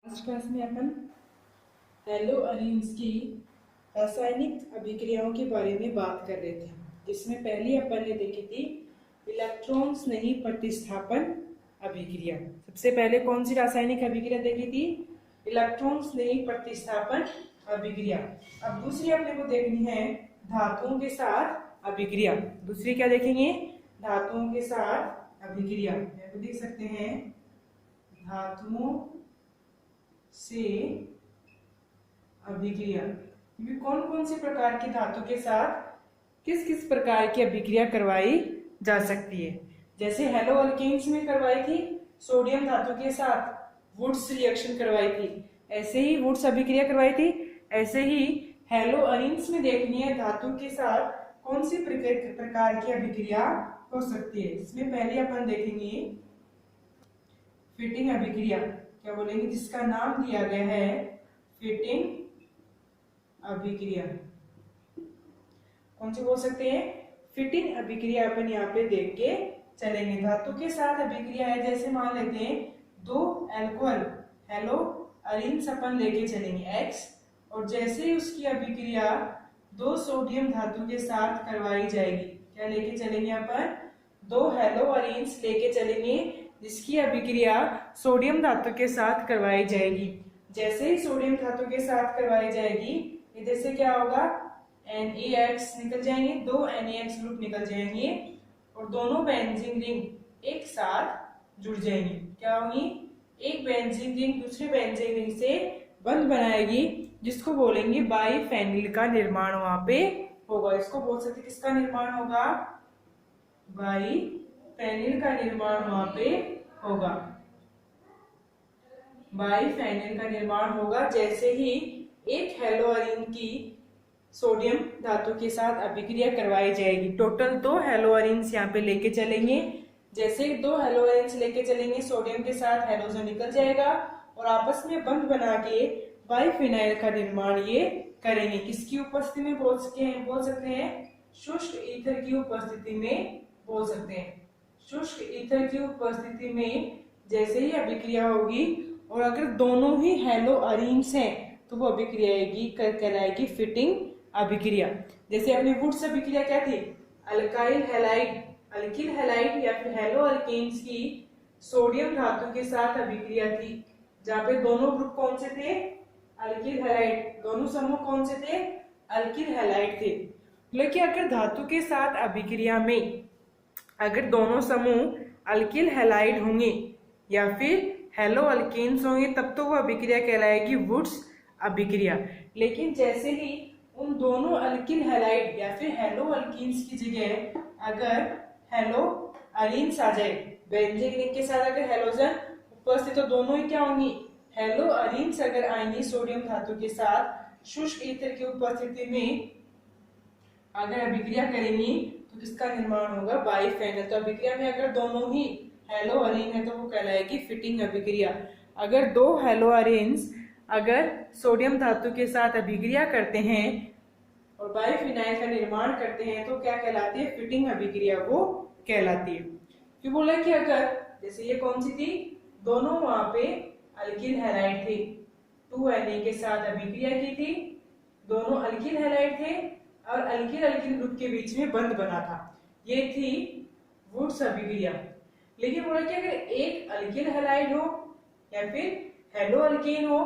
Last class में अपन हैलोअरीन्स की रासायनिक अभिक्रियाओं के बारे में बात कर रहे थे, जिसमें पहली अपन ने देखी थी इलेक्ट्रॉन स्नेही प्रतिस्थापन अभिक्रिया। सबसे पहले कौन सी रासायनिक अभिक्रिया देखी थी? इलेक्ट्रॉन स्नेही प्रतिस्थापन अभिक्रिया। अब दूसरी अपने को देखनी है धातुओं के साथ अभिक्रिया। दूसरी क्या देखेंगे? धातुओं के साथ अभिक्रिया। देख सकते हैं धातुओं से अभिक्रिया। कौन कौन से प्रकार की धातु के साथ किस किस प्रकार की अभिक्रिया करवाई जा सकती है? जैसे हैलोअल्केन्स में करवाई थी सोडियम धातु के साथ वुड्स रिएक्शन करवाई थी, ऐसे ही वुड्स अभिक्रिया करवाई थी। ऐसे ही हैलोअरीन्स में देखनी है धातु के साथ कौन सी प्रकार की अभिक्रिया हो सकती है। इसमें पहले अपन देखेंगे फिटिंग अभिक्रिया। क्या बोलेंगे? जिसका नाम दिया गया है फिटिंग अभिक्रिया। कौन सी बोल सकते हैं? फिटिंग अभिक्रिया अपन यहाँ पे देख के चलेंगे। धातु के साथ अभिक्रिया है, जैसे मान लेते हैं दो अल्कोहल हैलोअरीन्स अपन लेके चलेंगे X, और जैसे ही उसकी अभिक्रिया दो सोडियम धातु के साथ करवाई जाएगी। क्या लेके चलेंगे अपन? दो हैलोअरीन्स लेके चलेंगे जिसकी अभिक्रिया सोडियम धातु के साथ करवाई जाएगी। जैसे ही सोडियम धातु के साथ करवाई जाएगी, इधर से क्या होगा? NaX निकल जाएंगे, दो NaX ग्रुप निकल जाएंगे और दोनों बेंजीन रिंग एक साथ जुड़ जाएंगी। क्या होंगी? एक बेंजीन रिंग दूसरे बेंजीन रिंग से बंध बनाएगी, जिसको बोलेंगे बाइफेनिल का निर्माण वहां पे होगा। इसको बोल सकते किसका निर्माण होगा? बाइफेनिल का निर्माण वहां पे होगा। बाइफेनिल का निर्माण होगा जैसे ही एक हैलोअरीन की सोडियम धातु के साथ अभिक्रिया करवाई जाएगी। टोटल दो हैलोअरीन्स यहाँ पे लेके चलेंगे। जैसे दो हैलोअरीन्स लेके चलेंगे, सोडियम के साथ हैलोजन निकल जाएगा और आपस में बंध बना के बाइफेनाइल का निर्माण ये करेंगे। किसकी उपस्थिति में बोल सकते हैं? शुष्क ईथर की उपस्थिति में बोल सकते हैं। शुष्क ईथर की उपस्थिति में जैसे ही अभिक्रिया होगी, और अगर दोनों ही हैलोअरीन्स हैं तो वो अभिक्रिया कहलाएगी फिटिंग अभिक्रिया। जैसे अपनी वुड्स अभिक्रिया क्या थी? अल्काइल हैलाइड या फिर हैलोअल्केन्स की सोडियम धातु के साथ अभिक्रिया थी, जहाँ पे दोनों ग्रुप कौन से थे? Alkyl halide. दोनों समूह कौन से थे? अल्किल हैलाइड थे। लेकिन अगर धातु के साथ अभिक्रिया में अगर दोनों समूह अल्किल हैलाइड होंगे या फिर हैलोअल्केन्स होंगे, तब तो वो अभिक्रिया कहलाएगी वुड्स अभिक्रिया। लेकिन जैसे ही उन दोनों अल्किल हैलाइड या फिर हैलोअल्केन्स की जगह अगर हैलोअरीन्स आ जाए, बेंजीन रिंग के साथ अगर हैलोजन उपस्थित, तो दोनों ही क्या होंगी? हैलोअरीन्स अगर आएंगी सोडियम धातु के साथ शुष्क ईथर की उपस्थिति में अगर अभिक्रिया करेंगी, तो किसका निर्माण होगा? बाइफेनल। तो अभिक्रिया में अगर दोनों ही हैलोअरीन है तो वो कहलाएगी फिटिंग अभिक्रिया। अगर दो हैलोअरीन्स अगर सोडियम धातु के साथ अभिक्रिया करते हैं और बाइफेनाइल का निर्माण करते हैं तो क्या कहलाती है? फिटिंग अभिक्रिया वो कहलाती है। क्यों बोला कि अगर जैसे ये कौन सी थी? दोनों वहां पे अल्किल हैलाइड थे, 2Na के साथ अभिक्रिया की थी, दोनों अल्किल हैलाइड थे और अल्किल ग्रुप के बीच में बंध बना था। ये थी वुड्स अभिक्रिया। लेकिन बोला कि अगर एक अल्किल हैलाइड हो या फिर हैलोअल्केन हो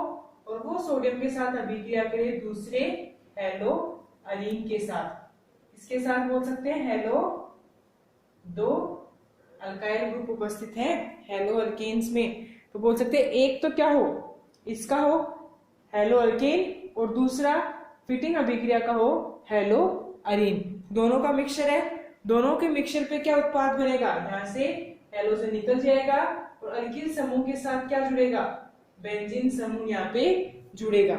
और वो सोडियम के साथ अभिक्रिया करे दूसरे हैलोअरीन के साथ, इसके साथ बोल सकते हैं दो अल्काइल ग्रुप उपस्थित हैं हैलोअल्केन्स में, तो बोल सकते हैं एक तो क्या हो? इसका हो हैलोअल्केन और दूसरा फिटिंग अभिक्रिया का हो हैलोअरीन। दोनों का मिक्सचर है। दोनों के मिक्सचर पे क्या उत्पाद बनेगा? यहाँ से हैलोजन निकल जाएगा और अल्किल समूह के साथ क्या जुड़ेगा? बेंजीन समूह यहाँ पे जुड़ेगा।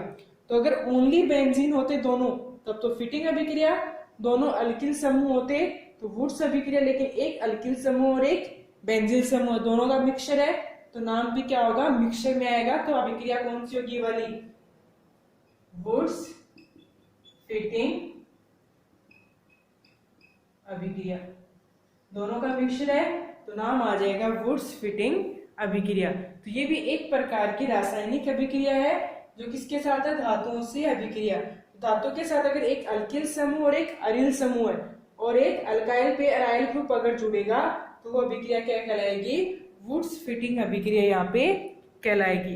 तो अगर ओनली बेंजीन होते दोनों, तब तो फिटिंग अभिक्रिया, दोनों अल्किल समूह होते तो वुड्स अभिक्रिया। लेकिन एक अल्किल समूह और एक बेंजीन समूह, दोनों का मिक्सचर है तो नाम भी क्या होगा? मिक्सचर में आएगा। तो अभिक्रिया कौन सी होगी? वाली वुड्स फिटिंग अभिक्रिया। दोनों का मिक्सचर है तो नाम आ जाएगा वुड्स फिटिंग अभिक्रिया। तो ये भी एक प्रकार की रासायनिक अभिक्रिया है जो किसके साथ है, धातुओं से अभिक्रिया। धातु के साथ अगर एक अल्किल समूह और एक अरिल समूह है और एक अल्काइल पे अराइल ग्रुप अगर जुड़ेगा तो वो अभिक्रिया क्या कहलाएगी, वुड्स फिटिंग अभिक्रिया यहाँ पे कहलाएगी।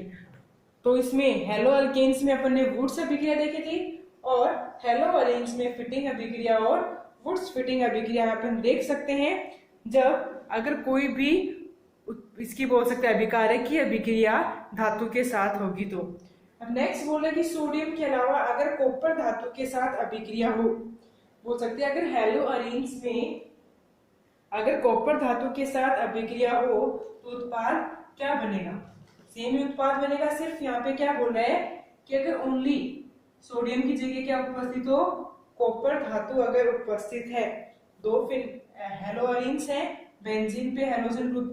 तो इसमें हेलो अल्केन्स में अपन ने वुड्स अभिक्रिया देखी थी और हेलो अरेन्स में फिटिंग अभिक्रिया और वुड्स फिटिंग अभिक्रिया अपन देख सकते हैं जब अगर कोई भी इसकी बोल सकते हैं अभिकारक की अभिक्रिया धातु के साथ होगी। तो अब नेक्स्ट बोला कि सोडियम के अलावा अगर कॉपर धातु के साथ अभिक्रिया हो, बोल सकते हैं अगर हेलो अरेन्स में अगर कॉपर धातु के साथ अभिक्रिया हो तो उत्पाद क्या बनेगा, सेम ही उत्पाद बनेगा। सिर्फ यहाँ पे क्या बोल रहा है कि अगर ओनली सोडियम की जगह क्या उपस्थित हो, कॉपर धातु अगर उपस्थित है, दो फिर हेलो अरेन्स है, बेंजीन पे हेलोजन ग्रुप,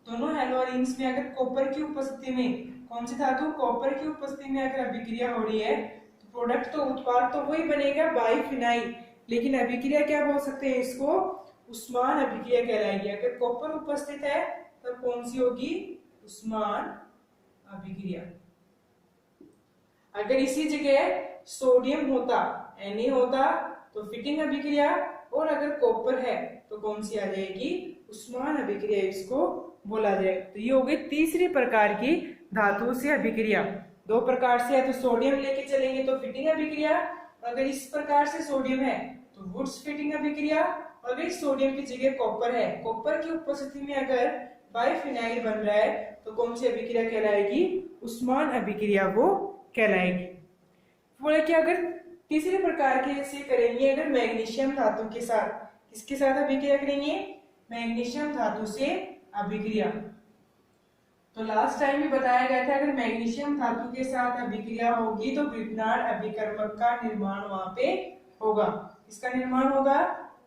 दोनों हेलो अरेन्स में अगर कॉपर की उपस्थिति में कौन सी धातु, कॉपर की उपस्थिति में अगर अभिक्रिया हो रही है तो प्रोडक्ट तो उत्पाद तो वही बनेगा बाइफिनाइल, लेकिन अभिक्रिया क्या बोल सकते हैं इसको, उस्मान अभिक्रिया कहलाएगी। अगर कॉपर उपस्थित है तब कौन सी होगी, उस्मान अभिक्रिया। अगर इसी जगह सोडियम होता, Na होता तो फिटिंग अभिक्रिया, और अगर कॉपर है तो कौन सी आ जाएगी, उस्मान अभिक्रिया इसको बोला जाएगा। तो ये हो गई तीसरी प्रकार की धातुओं से अभिक्रिया। दो प्रकार से है तो सोडियम लेके चलेंगे तो फिटिंग अभिक्रिया, अगर इस प्रकार से सोडियम है तो वुड्स फिटिंग अभिक्रिया, अगर इस सोडियम की जगह कॉपर है, कॉपर की उपस्थिति में अगर बाइफिनाइल बन रहा है तो कौन सी अभिक्रिया कहलाएगी, उस्मान अभिक्रिया वो कहलाएगी। बोले कि अगर तीसरे प्रकार के से करेंगे अगर मैग्नीशियम धातु के साथ, किसके साथ अभिक्रिया करेंगे, मैग्नीशियम धातु से अभिक्रिया। तो लास्ट टाइम भी बताया गया था अगर मैग्नीशियम धातु के साथ अभिक्रिया होगी तो ग्रिग्नार्ड अभिकर्मक का निर्माण वहां पे होगा। इसका निर्माण होगा,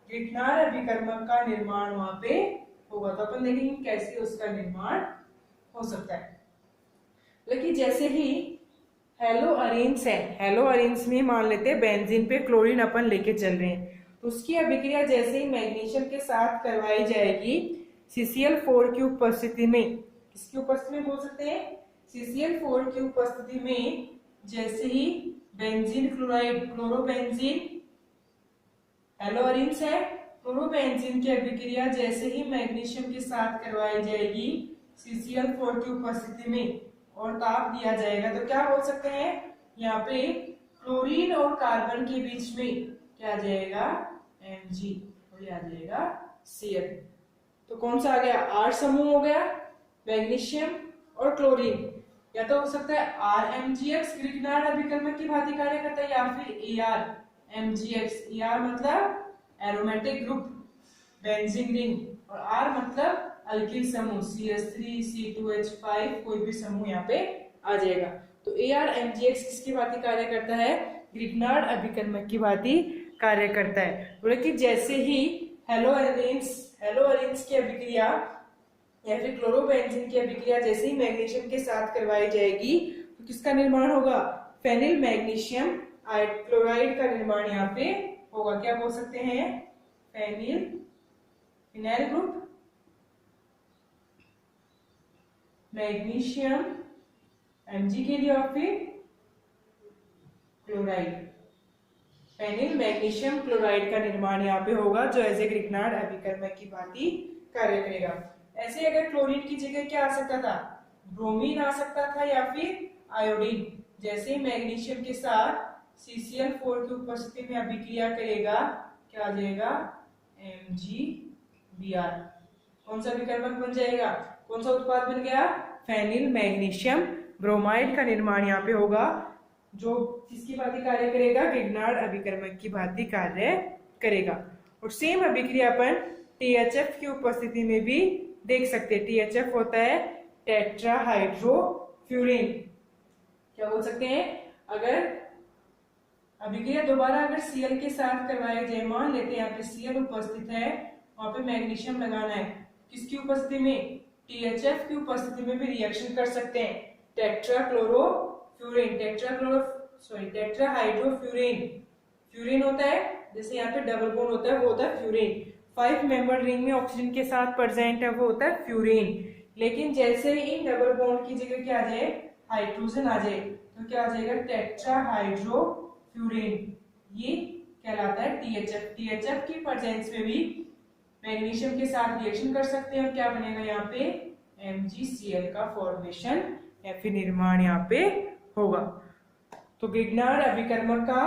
ग्रिग्नार्ड अभिकर्मक का निर्माण वहां पे होगा। तो अपन देखेंगे कैसे उसका निर्माण हो सकता है। लेकिन जैसे ही हेलो अरेन्स है, हेलो अरेन्स में मान लेते हैं बेंजीन पे क्लोरीन अपन लेके चल रहे हैं, तो उसकी अभिक्रिया जैसे ही मैग्नीशियम के साथ करवाई जाएगी CCl4 की उपस्थिति में, किसकी उपस्थिति में बोल सकते हैं, CCl4 की उपस्थिति में जैसे ही benzene chloride, chlorobenzene haloarenes है, क्लोरोबेंजीन की अभिक्रिया जैसे ही मैग्नीशियम के साथ करवाई जाएगी CCl4 की उपस्थिति में और ताप दिया जाएगा तो क्या बोल सकते हैं, यहाँ पे क्लोरीन और कार्बन के बीच में क्या आ जाएगा, Mg, और आ जाएगा Cl। तो कौन सा आ गया, R समूह हो गया, मैग्नीशियम और क्लोरीन, या तो हो सकता है RMgX ग्रिग्नार्ड अभिकर्मक की भांति कार्य करता है, या फिर ARMgX, AR मतलब एरोमेटिक ग्रुप बेंजीन रिंग, और R मतलब अल्किल समूह CH3 C2H5 कोई भी समूह यहाँ पे आ जाएगा। तो ARMgX किसकी भांति कार्य करता है, ग्रिग्नार्ड अभिकर्मक की भांति कार्य करता है। बोले कि जैसे ही हेलो अरेन्स की अभिक्रिया या फिर क्लोरोबेंजीन की अभिक्रिया जैसे ही मैग्नीशियम के साथ करवाई जाएगी तो किसका निर्माण होगा, फेनिल मैग्नीशियम क्लोराइड का निर्माण यहाँ पे होगा। क्या बोल सकते हैं, फिनाइल ग्रुप मैग्नीशियम Mg के लिए और फिर क्लोराइड, फेनिल मैग्नीशियम क्लोराइड का निर्माण यहाँ पे होगा जो एज ए ग्रिग्नार्ड अभिकर्मक की भांति कार्य करेगा। ऐसे अगर क्लोरीन की जगह क्या आ सकता था, ब्रोमीन आ सकता था या फिर आयोडीन। जैसे ही मैग्नीशियम के साथ CCl4 की उपस्थिति में अभिक्रिया करेगा क्या आ जाएगा, MgBr। कौन सा अभिकर्मक बन जाएगा, कौन सा उत्पाद बन गया, फेनिल मैग्नीशियम ब्रोमाइड का निर्माण यहाँ पे होगा जो किसकी भांति कार्य करेगा, ग्रिग्नार्ड अभिकर्मक की भांति कार्य करेगा। और सेम अभिक्रिया अपन THF की उपस्थिति में भी देख सकते हैं। THF होता है टेट्राहाइड्रोफ्यूरिन। क्या बोल सकते हैं, अगर अभिक्रिया दोबारा अगर Cl के साथ करवाई जाए, मान लेते हैं यहाँ पे Cl उपस्थित है, वहां पे मैग्नीशियम लगाना है, किसकी उपस्थिति में, THF की उपस्थिति में भी रिएक्शन कर सकते हैं। टेट्राहाइड्रोफ्यूरिन, फ्यूरिन होता है, जैसे यहाँ पे डबल बॉन्ड होता है वो होता है फ्यूरिन। 5 मेंबर रिंग में ऑक्सीजन के साथ प्रेजेंट है वो होता है फ्यूरिन। लेकिन जैसे ही इन डबल बॉन्ड की जगह क्या आ जाए, हाइड्रोजन आ जाए, तो क्या आ जाएगा, टेट्राहाइड्रोफ्यूरिन, ये कहलाता है टीएचएफ। टीएचएफ की प्रेजेंस में भी मैग्नीशियम के साथ रिएक्शन कर सकते हैं और क्या बनेगा यहाँ पे, MgCl का फॉर्मेशन या फिर निर्माण यहाँ पे होगा। तो ग्रिग्नार्ड अभिकर्मक का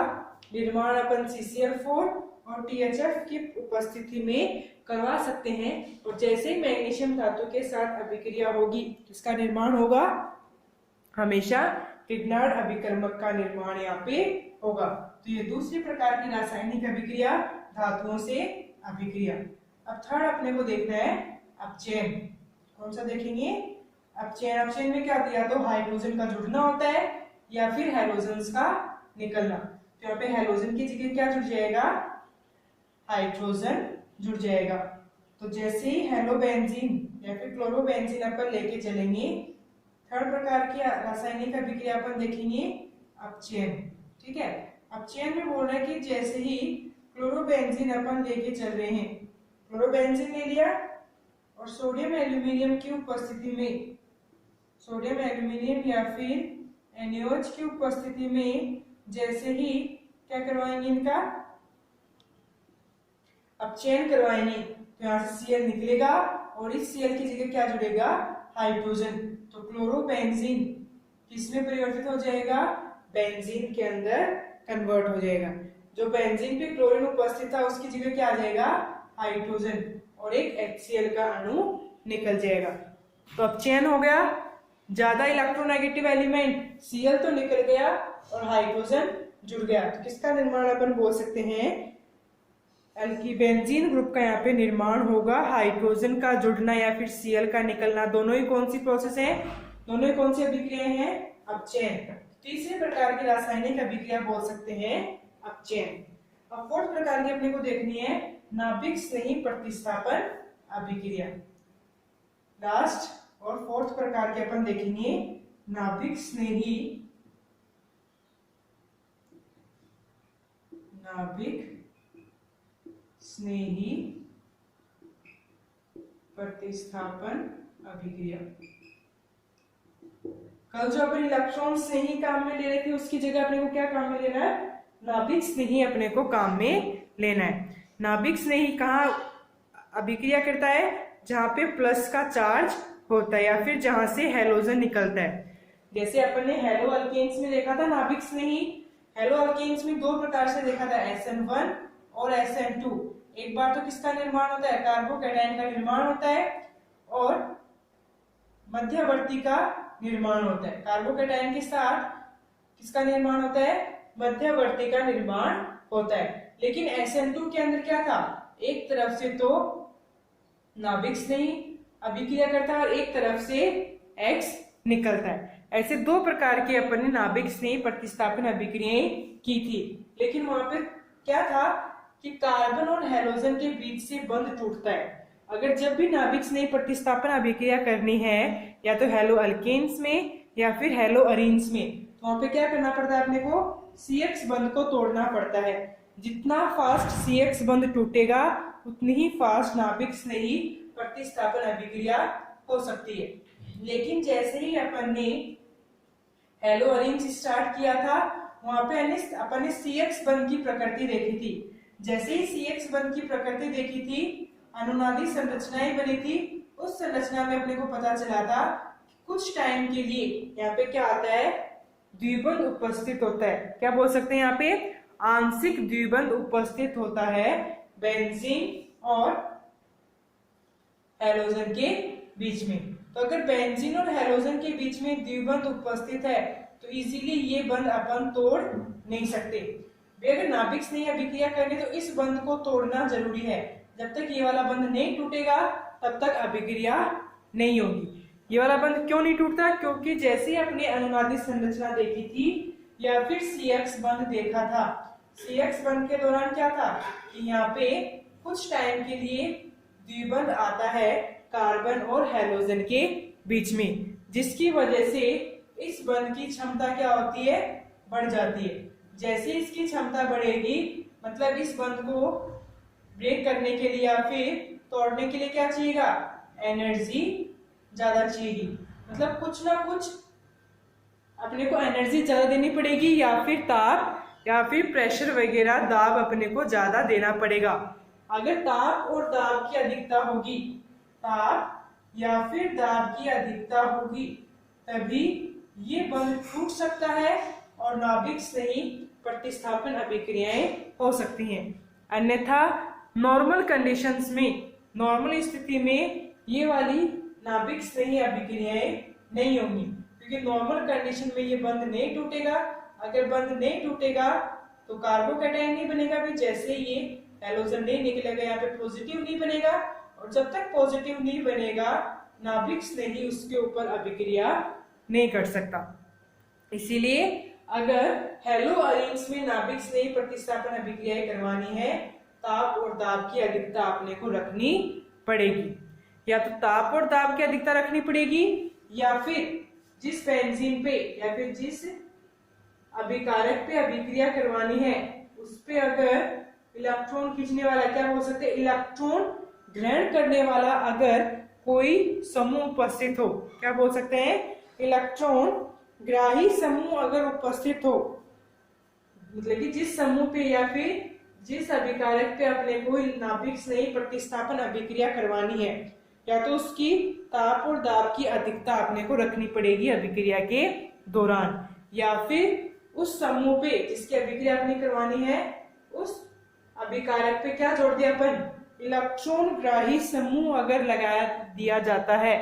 निर्माण अपन CCl4 और THF की उपस्थिति में करवा सकते हैं। और जैसे ही मैग्नीशियम धातु के साथ अभिक्रिया होगी, इसका निर्माण होगा, हमेशा ग्रिग्नार्ड अभिकर्मक का निर्माण यहाँ पे होगा। तो ये दूसरी प्रकार की रासायनिक अभिक्रिया, धातुओं से अभिक्रिया। अब थर्ड अपने को देखना है अपचयन। कौन सा देखेंगे, अपचयन। अपचयन में क्या दिया, तो हाइड्रोजन का जुड़ना होता है या फिर हैलोजन्स का निकलना। तो यहाँ पे हैलोजन की जगह क्या जुड़ जाएगा, हाइड्रोजन जुड़ जाएगा। तो जैसे ही हेलोबेंजीन या फिर क्लोरोबेंजीन अपन लेके चलेंगे, थर्ड प्रकार की रासायनिक अभिक्रिया अपन देखेंगे अपचयन। ठीक है, अपचयन में बोल रहा है कि जैसे ही क्लोरोबेंजीन अपन लेके चल रहे हैं, क्लोरोबेंजीन ले लिया और सोडियम एल्यूमिनियम की उपस्थिति में, सोडियम एल्यूमिनियम या फिर NaOH की उपस्थिति में जैसे ही क्या करवाएंगे, इनका अपचयन करवाएंगे, तो यहाँ से Cl निकलेगा और इस Cl की जगह क्या जुड़ेगा, हाइड्रोजन। तो क्लोरोबेंजीन किसमें परिवर्तित हो जाएगा, बेंजीन के अंदर कन्वर्ट हो जाएगा। जो बेंजीन पे क्लोरीन उपस्थित था उसकी जगह क्या आ जाएगा, हाइड्रोजन, और एक HCl का अणु निकल जाएगा। तो अपचयन हो गया, ज्यादा इलेक्ट्रोनेगेटिव एलिमेंट Cl तो निकल गया और हाइड्रोजन जुड़ गया। तो किसका निर्माण अपन बोल सकते हैं, बेंजीन ग्रुप का यहाँ पे निर्माण होगा। हाइड्रोजन का जुड़ना या फिर Cl का निकलना, दोनों ही कौन सी प्रोसेस है, दोनों ही कौन सी अभिक्रियाएं हैं, अपचयन। तीसरे प्रकार की रासायनिक अभिक्रिया बोल सकते हैं अपचयन। अब फोर्थ प्रकार की अपने को देखनी है नाभिक स्नेही प्रतिस्थापन अभिक्रिया। लास्ट और फोर्थ प्रकार के अपन देखेंगे नाभिक स्नेही प्रतिस्थापन अभिक्रिया। कल जो अपन इलेक्ट्रॉन स्नेही काम में ले रहे थे, उसकी जगह अपने को क्या काम में लेना है, नाभिक स्नेही अपने को काम में लेना है। नाभिक स्नेही कहाँ अभिक्रिया करता है, जहां पे प्लस का चार्ज होता है या फिर जहां से हैलोजन निकलता है। जैसे अपन ने हेलो अल्केन्स में देखा था नाभिक स्नेही, हेलो अल्केन्स में दो प्रकार से देखा था, SN1 और SN2। एक बार तो किसका निर्माण होता है, कार्बोकैटायन का निर्माण होता है और मध्यवर्ती का निर्माण होता है। कार्बोकैटायन के साथ किसका निर्माण होता है, मध्यवर्ती का निर्माण होता है। लेकिन SN2 के अंदर क्या था, एक तरफ से तो नाभिक स्नेही अभिक्रिया करता है और एक तरफ से X निकलता है। ऐसे दो प्रकार के अपन ने नाभिक स्नेही प्रतिस्थापन अभिक्रियाएं की थी। लेकिन वहां पर क्या था कि कार्बन और हैलोजन के बीच से बंध टूटता है। अगर जब भी नाभिक स्नेही प्रतिस्थापन अभिक्रिया करनी है, या तो हेलो अल्केन्स में या फिर हेलो अरीन्स में, तो वहां पे क्या करना पड़ता है अपने को, CX बंध को तोड़ना पड़ता है। जितना फास्ट CX बंध टूटेगा उतनी ही फास्ट नाभिक स्नेही प्रतिस्थापन अभिक्रिया हो सकती है। लेकिन जैसे ही अपन ने हेलो अरीन्स स्टार्ट किया था, वहां पे अपन ने CX बंध की प्रकृति देखी थी। जैसे ही CX बंध की प्रकृति देखी थी, अनुनादी संरचनाएं बनी थी। उस संरचना में अपने को पता चला था कुछ टाइम के लिए यहाँ पे क्या आता है, द्विबंध उपस्थित होता है। क्या बोल सकते हैं यहाँ पे, आंशिक द्विबंध उपस्थित होता है बेंजीन और हैलोजन के बीच में। तो अगर बेंजीन और हैलोजन के बीच में द्विबंध उपस्थित है तो इजीली ये बंध अपन तोड़ नहीं सकते। अगर नाभिक स्नेही अभिक्रिया करेंगे तो इस बंध को तोड़ना जरूरी है। जब तक ये वाला बंध नहीं टूटेगा तब तक अभिक्रिया नहीं होगी। ये वाला बंध क्यों नहीं टूटता, क्योंकि जैसे अपने अनुनादी संरचना देखी थी या फिर CX बंध देखा था, CX बंध के दौरान क्या था कि यहाँ पे कुछ टाइम के लिए द्विबंध आता है कार्बन और हैलोजन के बीच में, जिसकी वजह से इस बंध की क्षमता क्या होती है, बढ़ जाती है। जैसे इसकी क्षमता बढ़ेगी, मतलब इस बंध को ब्रेक करने के लिए या फिर तोड़ने के लिए क्या चाहिएगा, एनर्जी ज्यादा चाहिएगी, मतलब कुछ ना कुछ अपने को एनर्जी ज्यादा देनी पड़ेगी, या फिर ताप या फिर प्रेशर वगैरह दाब अपने को ज्यादा देना पड़ेगा। अगर ताप और दाब की अधिकता होगी, ताप या फिर दाब की अधिकता होगी, तभी ये बंध टूट सकता है और नाभिक स्नेही प्रतिस्थापन अभिक्रियाएं हो सकती हैं। अन्यथा नॉर्मल कंडीशंस में, नॉर्मल स्थिति में ये वाली नाभिक स्नेही अभिक्रियाएं नहीं होंगी, क्योंकि नॉर्मल कंडीशन में ये बंध नहीं टूटेगा। अगर बंध नहीं टूटेगा तो कार्बोकैटायन नहीं बनेगा, भी जैसे ये हैलोजन नहीं निकलेगा, यहाँ पे पॉजिटिव नहीं बनेगा, और जब तक पॉजिटिव नहीं बनेगा नाभिक स्नेही उसके ऊपर अभिक्रिया नहीं कर सकता। इसीलिए अगर हैलोअरीन्स में नाभिक स्नेही प्रतिस्थापन अभिक्रियाएं करवानी है, ताप और दाब की अधिकता अपने को रखनी पड़ेगी। या तो ताप और दाब की अधिकता रखनी पड़ेगी, या फिर जिस बेंजीन पे या फिर जिस अभिकारक पे अभिक्रिया करवानी है उस पे अगर इलेक्ट्रॉन खींचने वाला, क्या बोल सकते हैं, इलेक्ट्रॉन ग्रहण करने वाला अगर कोई समूह उपस्थित हो, क्या बोल सकते हैं, इलेक्ट्रॉन ग्राही समूह अगर उपस्थित हो, मतलब कि जिस समूह पे या फिर जिस अभिकारक पे अपने को नाभिक स्नेही प्रतिस्थापन अभिक्रिया करवानी है, या तो उसकी ताप और दाब की अधिकता अपने को रखनी पड़ेगी अभिक्रिया के दौरान, या फिर उस समूह पे जिसकी अभिक्रिया अपनी करवानी है उस अभिकारक पे क्या जोड़ दिया अपन, इलेक्ट्रॉन ग्राही समूह अगर लगाया दिया जाता है।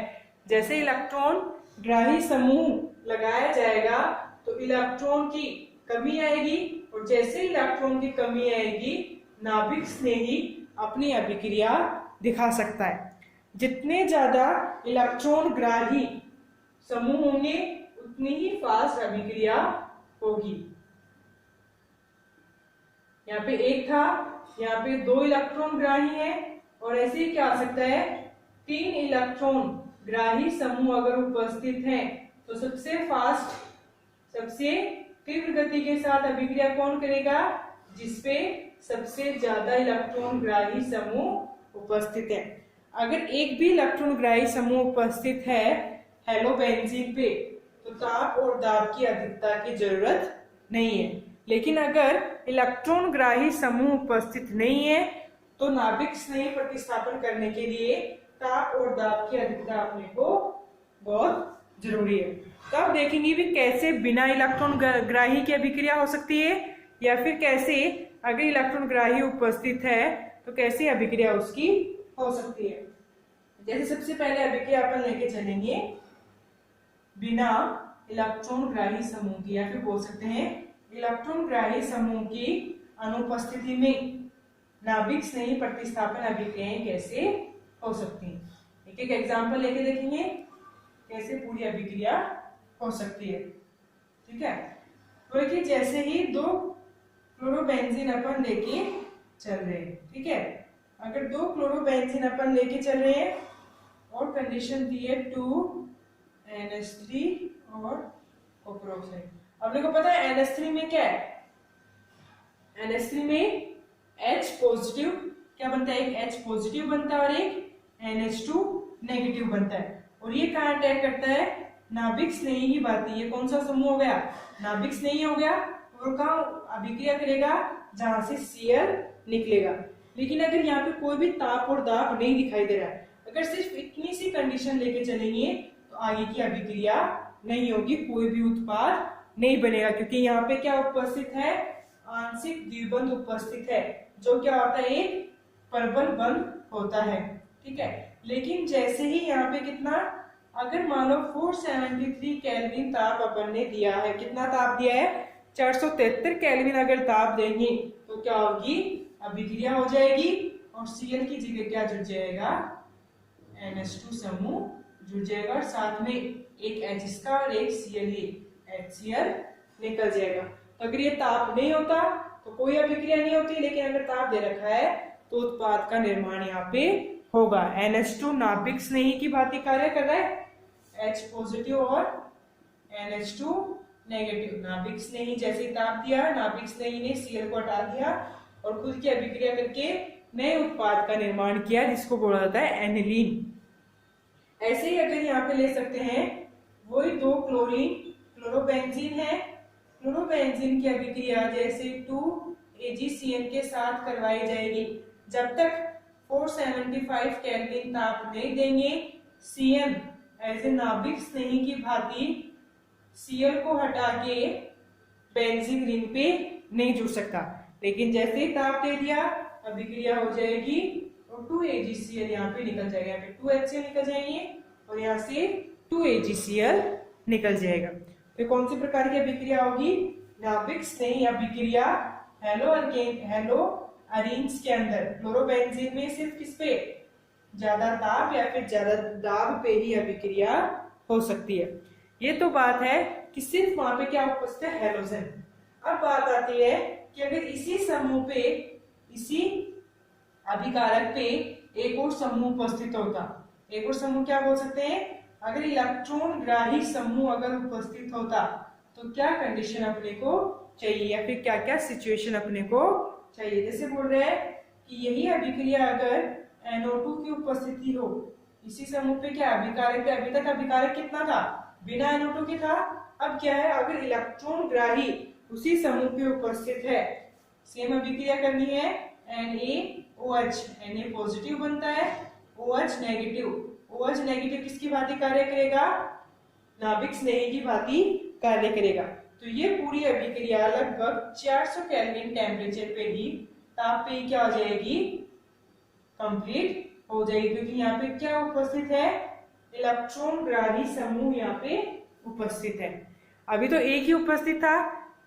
जैसे इलेक्ट्रॉन ग्राही समूह लगाया जाएगा तो इलेक्ट्रॉन की कमी आएगी, और जैसे इलेक्ट्रॉन की कमी आएगी नाभिक स्नेही अपनी अभिक्रिया दिखा सकता है। जितने ज्यादा इलेक्ट्रॉन ग्राही समूह होंगे उतनी ही फास्ट अभिक्रिया होगी। यहाँ पे एक था, यहाँ पे 2 इलेक्ट्रॉन ग्राही है, और ऐसे ही क्या आ सकता है, 3 इलेक्ट्रॉन ग्राही समूह अगर उपस्थित हैं तो सबसे फास्ट, सबसे तीव्र गति के साथ अभिक्रिया कौन करेगा, जिसपे सबसे ज्यादा इलेक्ट्रॉन ग्राही समूह उपस्थित है। अगर एक भी इलेक्ट्रॉन ग्राही समूह उपस्थित है हेलोबेंजीन पे तो ताप और दाब की अधिकता की जरूरत नहीं है। लेकिन अगर इलेक्ट्रॉन ग्राही समूह उपस्थित नहीं है तो नाभिक स्नेही प्रतिस्थापन करने के लिए ताप और दाब की अधिकता अपने को बहुत जरूरी है। तो आप देखेंगे भी कैसे बिना इलेक्ट्रॉन ग्राही की अभिक्रिया हो सकती है, या फिर कैसे अगर इलेक्ट्रॉन ग्राही उपस्थित है तो कैसी अभिक्रिया उसकी हो सकती है। जैसे सबसे पहले अभिक्रिया अपन लेके चलेंगे बिना इलेक्ट्रॉन ग्राही समूह की, या फिर बोल सकते हैं इलेक्ट्रॉन ग्राही समूह की अनुपस्थिति में नाभिक स्नेही प्रतिस्थापन अभिक्रियाएं कैसे हो सकती हैं। एक एक एग्जांपल लेके देखेंगे कैसे पूरी अभिक्रिया हो सकती है। ठीक है, तो देखिए जैसे ही 2 क्लोरोबेंजीन अपन लेके चल रहे हैं, ठीक है, अगर 2 क्लोरोबेंजीन अपन लेके चल रहे हैं और कंडीशन दी है 2NH3 और कॉपर ऑक्साइड। अपने को पता है NH3 में क्या है, NH3 में H पॉजिटिव क्या बनता है, एक H पॉजिटिव बनता है और एक NH2 नेगेटिव बनता है, और ये कहाँ अटैक करता है, नाभिक स्नेही की बात है। ये कौन सा समूह हो गया, नाभिक स्नेही हो गया, और कहाँ अभिक्रिया करेगा, जहां से Cl निकलेगा। लेकिन अगर यहाँ पे कोई भी ताप और दाब नहीं दिखाई दे रहा है, अगर सिर्फ इतनी सी कंडीशन लेके चलेंगे तो आगे की अभिक्रिया नहीं होगी, कोई भी उत्पाद नहीं बनेगा, क्योंकि यहाँ पे क्या उपस्थित है, आंशिक द्विबंध उपस्थित है, जो क्या होता है, एक प्रबल बंध होता है। ठीक है, लेकिन जैसे ही यहाँ पे कितना, अगर मान लो 473 केल्विन ताप अपन ने दिया है, कितना ताप दिया है, 473 केल्विन अगर ताप देंगे तो क्या होगी, अभिक्रिया हो जाएगी, और Cl की जगह क्या जुड़ जाएगा, NH2 समूह जुड़ जाएगा, और साथ में एक H इसका और एक Cl, HCl निकल जाएगा। तो अगर ये ताप नहीं होता तो कोई अभिक्रिया नहीं होती, लेकिन अगर ताप दे रखा है तो उत्पाद का निर्माण यहाँ पे होगा। NH2 नाभिक स्नेही की भांति कार्य कर रहा है, H पॉजिटिव और NH2 नेगेटिव, नाभिक स्नेही जैसे ताप दिया, नाभिक स्नेही ने Cl को हटा दिया और खुद की अभिक्रिया करके नए उत्पाद का निर्माण किया, जिसको बोला जाता है एनिलीन। ऐसे ही अगर यहाँ पे ले सकते हैं, वही 2 क्लोरीन क्लोरोबेंजीन है, क्लोरोबेंजीन की अभिक्रिया जैसे 2AgCN के साथ करवाई जाएगी। जब तक 475 केल्विन ताप नहीं देंगे, Cn ऐसे नाभिक स्नेही की भांति Cl को हटा के बेंजीन रिंग पे नहीं जुड़ सकता। लेकिन जैसे ही ताप दे दिया, अभिक्रिया हो जाएगी और 2AgCl यहाँ पे निकल जाएगा। यहाँ पे 2HCl निकल जाएंगे और यहाँ से 2AgCl निकल जाएगा। तो कौन सी प्रकार की अभिक्रिया होगी? नाभिक स्नेही अभिक्रिया हेलो अरीन्स के अंदर। क्लोरोबेंजीन में सिर्फ किस पे ज्यादा ताप या फिर ज्यादा दाब पे ही अभिक्रिया हो सकती है। ये तो बात है कि सिर्फ वहां पे क्या उपस्थित है? हैलोजन। अब बात आती है कि अगर इसी समूह पे, इसी अभिकारक पे एक और समूह उपस्थित होता, एक और समूह क्या बोल सकते हैं? अगर इलेक्ट्रॉन ग्राही समूह अगर उपस्थित होता तो क्या कंडीशन अपने को चाहिए या फिर क्या क्या सिचुएशन अपने को चाहिए? जैसे बोल रहे हैं कि यही अभिक्रिया अगर NO2 की उपस्थिति हो इसी समूह पे, क्या अभिकारक पे, अभी तक अभिकारक कितना था? बिना NO2 के था। अब क्या है? अगर इलेक्ट्रॉन ग्राही उसी समूह पे उपस्थित है, सेम अभिक्रिया करनी है, NaOH, Na पॉजिटिव बनता है, OH नेगेटिव। OH नेगेटिव किसकी भांति कार्य करेगा? नाभिक स्नेही की भांति कार्य करेगा। तो ये पूरी अभिक्रिया लगभग 400 केल्विन टेम्परेचर पे ही, ताप पे ही क्या हो जाएगी? कंप्लीट हो जाएगी, क्योंकि यहाँ पे क्या उपस्थित है? इलेक्ट्रॉन ग्राही समूह यहाँ पे उपस्थित है। अभी तो एक ही उपस्थित था,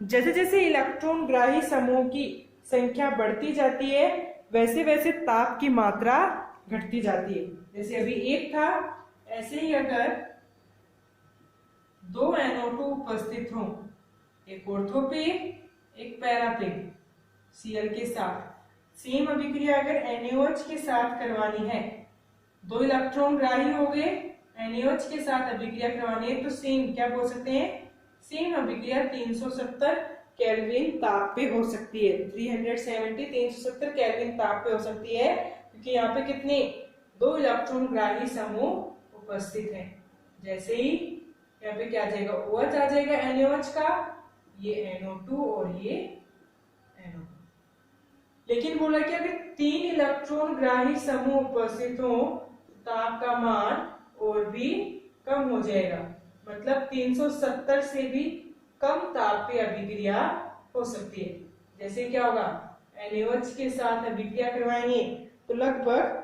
जैसे जैसे इलेक्ट्रॉन ग्राही समूह की संख्या बढ़ती जाती है वैसे वैसे ताप की मात्रा घटती जाती है। जैसे अभी एक था, ऐसे ही अगर 2 NO2 उपस्थित हो, एक ऑर्थो पे एक पैरा पे Cl के साथ, सेम अभिक्रिया अगर NaOH के साथ करवानी है, 2 इलेक्ट्रॉन ग्राही हो गए, NaOH के साथ अभिक्रिया करवानी है, तो सेम क्या बोल सकते हैं? सेम अभिक्रिया 370 केल्विन ताप पे हो सकती है। 370 केल्विन ताप पे हो सकती है, क्योंकि यहाँ पे कितने? 2 इलेक्ट्रॉन ग्राही समूह उपस्थित हैं। जैसे ही यहाँ पे क्या आ जाएगा? OH आ जाएगा NaOH का, ये NO2 और ये NO2। लेकिन बोला कि अगर 3 इलेक्ट्रॉन ग्राही समूह उपस्थित हो, ताप का मान और भी कम हो जाएगा, मतलब 370 से भी कम ताप पे अभिक्रिया हो सकती है। जैसे क्या होगा? NaOH के साथ अभिक्रिया करवाएंगे तो लगभग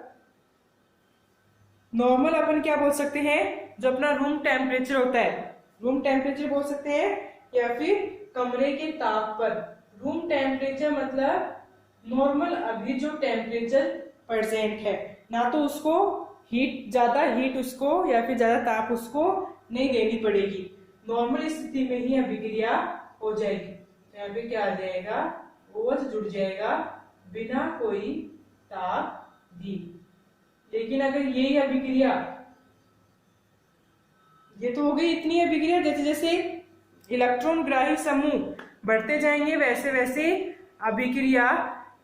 नॉर्मल अपन क्या बोल सकते हैं? जो अपना रूम टेम्परेचर होता है, रूम टेम्परेचर बोल सकते हैं, या फिर कमरे के ताप पर। रूम टेम्परेचर मतलब नॉर्मल अभी जो टेम्परेचर प्रेजेंट है, ना तो उसको हीट, ज्यादा हीट उसको या फिर ज्यादा ताप उसको नहीं देनी पड़ेगी, नॉर्मल स्थिति में ही अभिक्रिया हो जाएगी। तो यहाँ पे क्या आ जाएगा? OH जुड़ जाएगा बिना कोई ताप दी। लेकिन अगर यही अभिक्रिया, ये तो हो गई इतनी अभिक्रिया, जैसे जैसे इलेक्ट्रॉन ग्राही समूह बढ़ते जाएंगे वैसे वैसे अभिक्रिया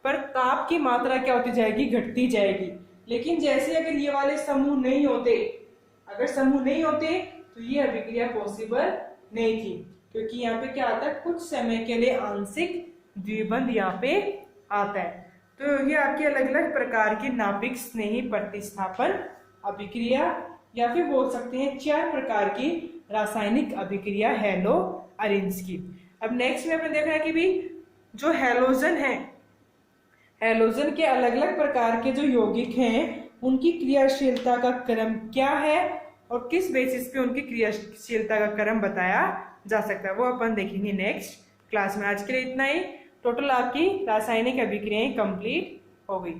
पर ताप की मात्रा क्या होती जाएगी? घटती जाएगी। लेकिन जैसे अगर ये वाले समूह नहीं होते, अगर समूह नहीं होते तो ये अभिक्रिया पॉसिबल नहीं थी, क्योंकि यहाँ पे क्या आता है? कुछ समय के लिए आंशिक द्विबंध यहाँ पे आता है। तो ये आपकी अलग अलग प्रकार की नाभिक स्नेही प्रतिस्थापन अभिक्रिया, या फिर बोल सकते हैं 4 प्रकार की रासायनिक अभिक्रिया हेलो अरीन्स की। अब नेक्स्ट में अपन देख रहे हैं कि भी जो हैलोजन है, हैलोजन के अलग अलग प्रकार के जो यौगिक हैं उनकी क्रियाशीलता का क्रम क्या है और किस बेसिस पे उनकी क्रियाशीलता का क्रम बताया जा सकता है, वो अपन देखेंगे नेक्स्ट क्लास में। आज के लिए इतना ही। टोटल आपकी रासायनिक अभिक्रियाएं कंप्लीट हो गई।